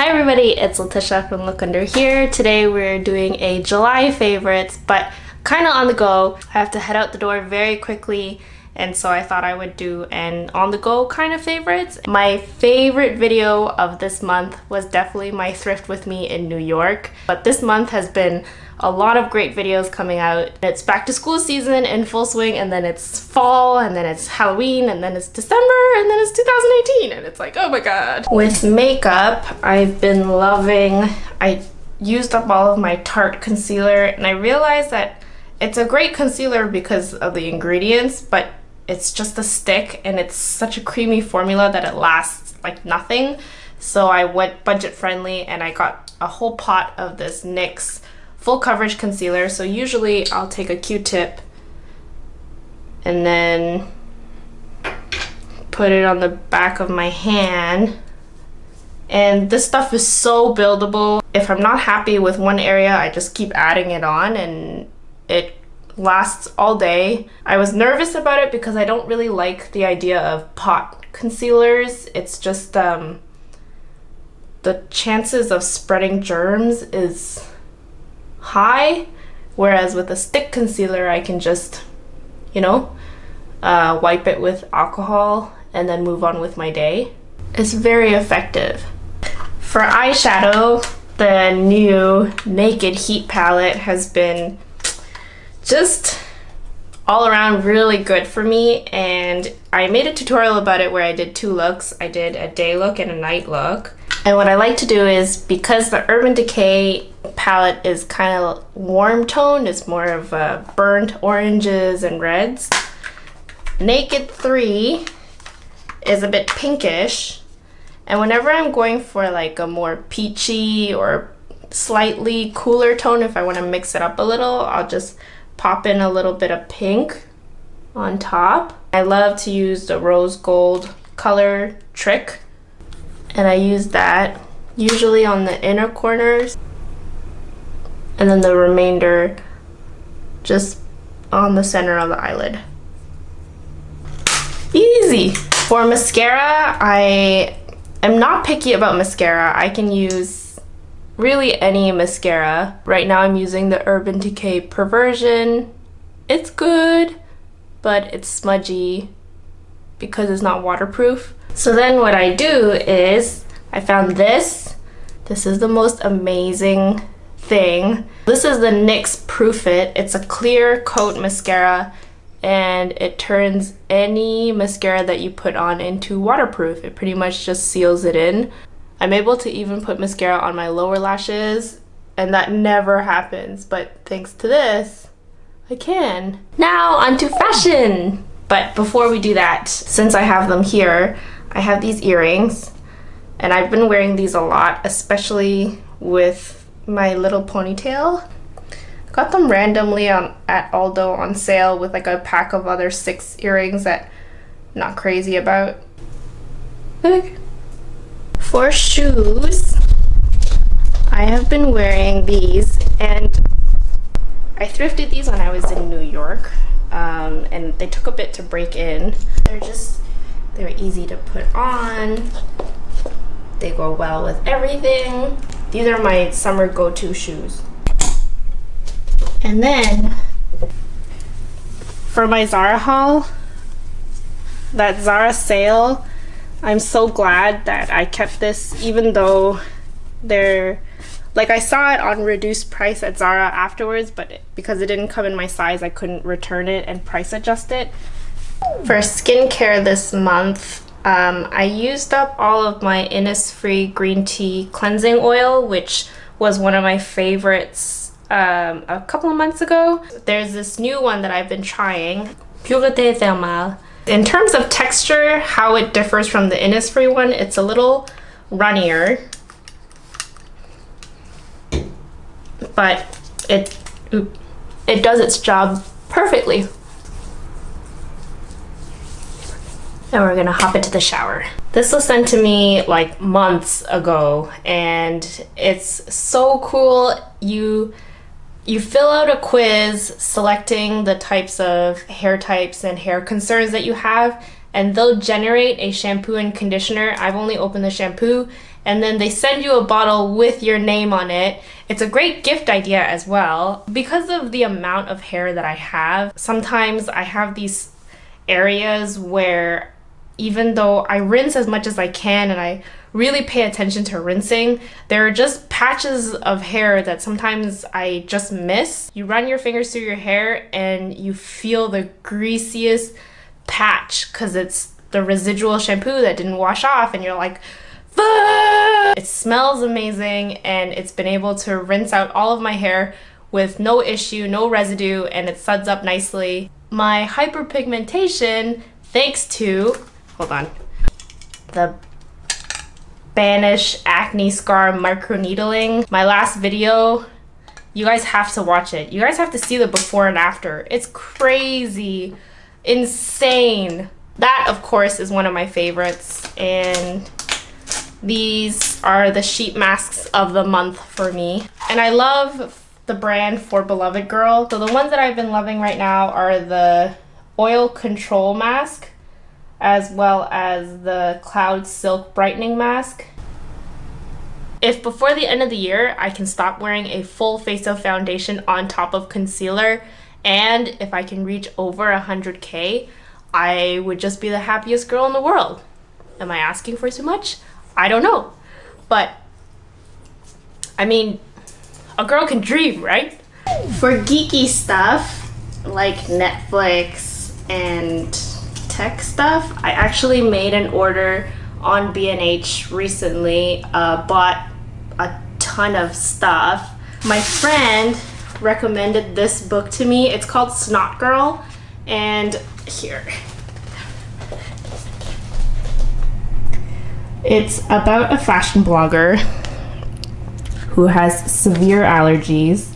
Hi everybody, it's Letitia from Look Under here. Today we're doing a July favorites, but kind of on the go. I have to head out the door very quickly, and so I thought I would do an on the go kind of favorites. My favorite video of this month was definitely my thrift with me in New York, but this month has been a lot of great videos coming out. It's back to school season in full swing, and then it's fall, and then it's Halloween, and then it's December, and then it's 2018, and it's like, oh my god. With makeup, I've been loving, I used up all of my Tarte concealer, and I realized that it's a great concealer because of the ingredients, but it's just a stick, and it's such a creamy formula that it lasts like nothing. So I went budget friendly, and I got a whole pot of this NYX full coverage concealer. So usually I'll take a Q-tip and then put it on the back of my hand, and this stuff is so buildable. If I'm not happy with one area, I just keep adding it on and it lasts all day. I was nervous about it because I don't really like the idea of pot concealers. It's just the chances of spreading germs is high, whereas with a stick concealer I can just, you know, wipe it with alcohol and then move on with my day. It's very effective. For eyeshadow, the new Naked Heat palette has been just all around really good for me, and I made a tutorial about it where I did two looks. I did a day look and a night look. And what I like to do is, because the Urban Decay palette is kind of warm toned, it's more of burnt oranges and reds. Naked 3 is a bit pinkish, and whenever I'm going for like a more peachy or slightly cooler tone, if I want to mix it up a little, I'll just pop in a little bit of pink on top. I love to use the rose gold color trick, and I use that usually on the inner corners, and then the remainder just on the center of the eyelid. Easy! For mascara, I am not picky about mascara. I can use really any mascara. Right now I'm using the Urban Decay Perversion. It's good, but it's smudgy because it's not waterproof. So then what I do is, I found this. This is the most amazing thing. This is the NYX Proof It. It's a clear coat mascara, and it turns any mascara that you put on into waterproof. It pretty much just seals it in. I'm able to even put mascara on my lower lashes, and that never happens, but thanks to this, I can. Now onto fashion! But before we do that, since I have them here, I have these earrings, and I've been wearing these a lot, especially with my little ponytail. Got them randomly at Aldo on sale with like a pack of other 6 earrings that I'm not crazy about. Okay. For shoes, I have been wearing these, and I thrifted these when I was in New York, and they took a bit to break in. They're easy to put on. They go well with everything. These are my summer go-to shoes. And then for my Zara haul, that Zara sale, I'm so glad that I kept this, even though like I saw it on reduced price at Zara afterwards, but because it didn't come in my size, I couldn't return it and price adjust it. For skincare this month, I used up all of my Innisfree green tea cleansing oil, which was one of my favorites a couple of months ago. There's this new one that I've been trying, Purité Thermale. In terms of texture, how it differs from the Innisfree one, it's a little runnier, but it does its job perfectly. And we're gonna hop into the shower. This was sent to me like months ago, and it's so cool. You fill out a quiz selecting the types of hair types and hair concerns that you have, and they'll generate a shampoo and conditioner. I've only opened the shampoo, and then they send you a bottle with your name on it. It's a great gift idea as well. Because of the amount of hair that I have, sometimes I have these areas where even though I rinse as much as I can and I really pay attention to rinsing, there are just patches of hair that sometimes I just miss. You run your fingers through your hair and you feel the greasiest patch because it's the residual shampoo that didn't wash off, and you're like, fuck! It smells amazing, and it's been able to rinse out all of my hair with no issue, no residue, and it suds up nicely. My hyperpigmentation, thanks to, hold on, the Banish Acne Scar Microneedling. My last video, you guys have to watch it. You guys have to see the before and after. It's crazy, insane. That, of course, is one of my favorites, and these are the sheet masks of the month for me. And I love the brand For Beloved Girl. So the ones that I've been loving right now are the Oil Control Mask, as well as the Cloud Silk Brightening Mask. If before the end of the year I can stop wearing a full face of foundation on top of concealer, and if I can reach over 100K, I would just be the happiest girl in the world. Am I asking for too much? I don't know. But, I mean, a girl can dream, right? For geeky stuff, like Netflix and tech stuff, I actually made an order on B&H recently, bought a ton of stuff. My friend recommended this book to me. It's called Snot Girl, and here. It's about a fashion blogger who has severe allergies.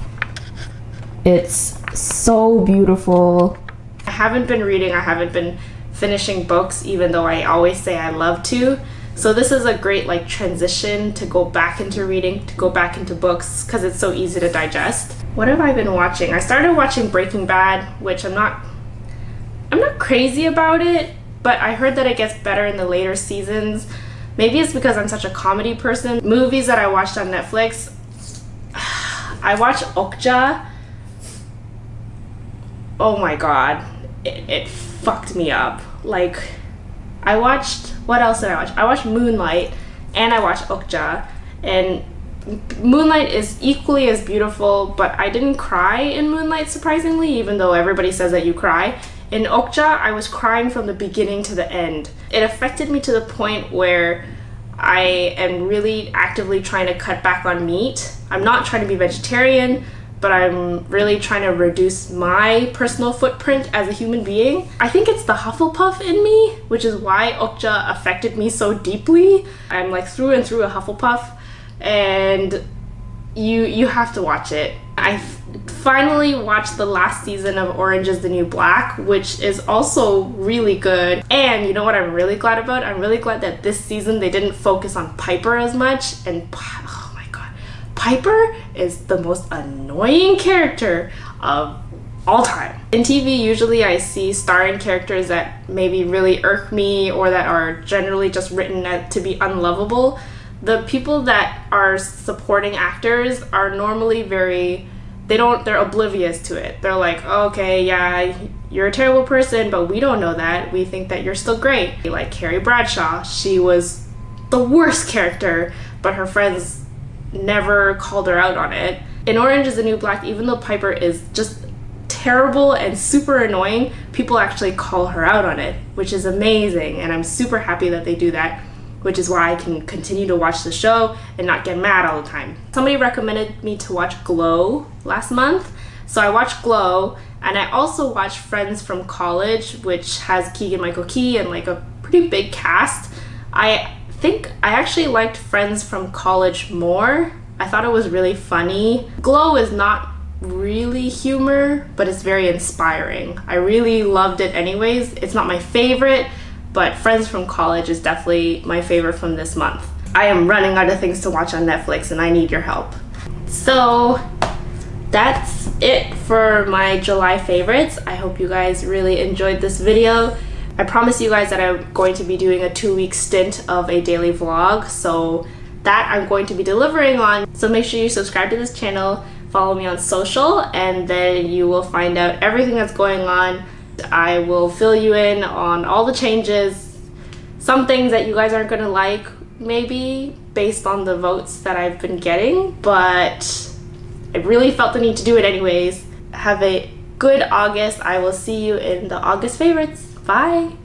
It's so beautiful. I haven't been reading, I haven't been finishing books, even though I always say I love to. So this is a great like transition to go back into reading, to go back into books, because it's so easy to digest. What have I been watching? I started watching Breaking Bad, which I'm not crazy about it, but I heard that it gets better in the later seasons. Maybe it's because I'm such a comedy person. Movies that I watched on Netflix, I watched Okja. Oh my god, it fucked me up. Like, I watched, what else did I watch? I watched Moonlight and I watched Okja, and Moonlight is equally as beautiful, but I didn't cry in Moonlight, surprisingly, even though everybody says that you cry. In Okja, I was crying from the beginning to the end. It affected me to the point where I am really actively trying to cut back on meat. I'm not trying to be vegetarian, but I'm really trying to reduce my personal footprint as a human being. I think it's the Hufflepuff in me, which is why Okja affected me so deeply. I'm like through and through a Hufflepuff, and you have to watch it. I finally watched the last season of Orange is the New Black, which is also really good. And you know what I'm really glad about? I'm really glad that this season they didn't focus on Piper as much. And oh my god, Piper is the most annoying character of all time. In TV, usually I see starring characters that maybe really irk me or that are generally just written to be unlovable. The people that are supporting actors are normally they're oblivious to it. They're like, oh, okay, yeah, you're a terrible person, but we don't know that. We think that you're still great. Like Carrie Bradshaw, she was the worst character, but her friends never called her out on it. In Orange is the New Black, even though Piper is just terrible and super annoying, people actually call her out on it, which is amazing, and I'm super happy that they do that, which is why I can continue to watch the show and not get mad all the time. Somebody recommended me to watch Glow last month, so I watched Glow, and I also watched Friends from College, which has Keegan-Michael Key and like a pretty big cast. I think I actually liked Friends from College more. I thought it was really funny. Glow is not really humor, but it's very inspiring. I really loved it anyways. It's not my favorite, but Friends from College is definitely my favorite from this month. I am running out of things to watch on Netflix and I need your help. So that's it for my July favorites. I hope you guys really enjoyed this video. I promise you guys that I'm going to be doing a 2-week stint of a daily vlog, so that I'm going to be delivering on. So make sure you subscribe to this channel, follow me on social, and then you will find out everything that's going on. I will fill you in on all the changes, some things that you guys aren't going to like, maybe based on the votes that I've been getting, but I really felt the need to do it anyways. Have a good August. I will see you in the August favorites. Bye!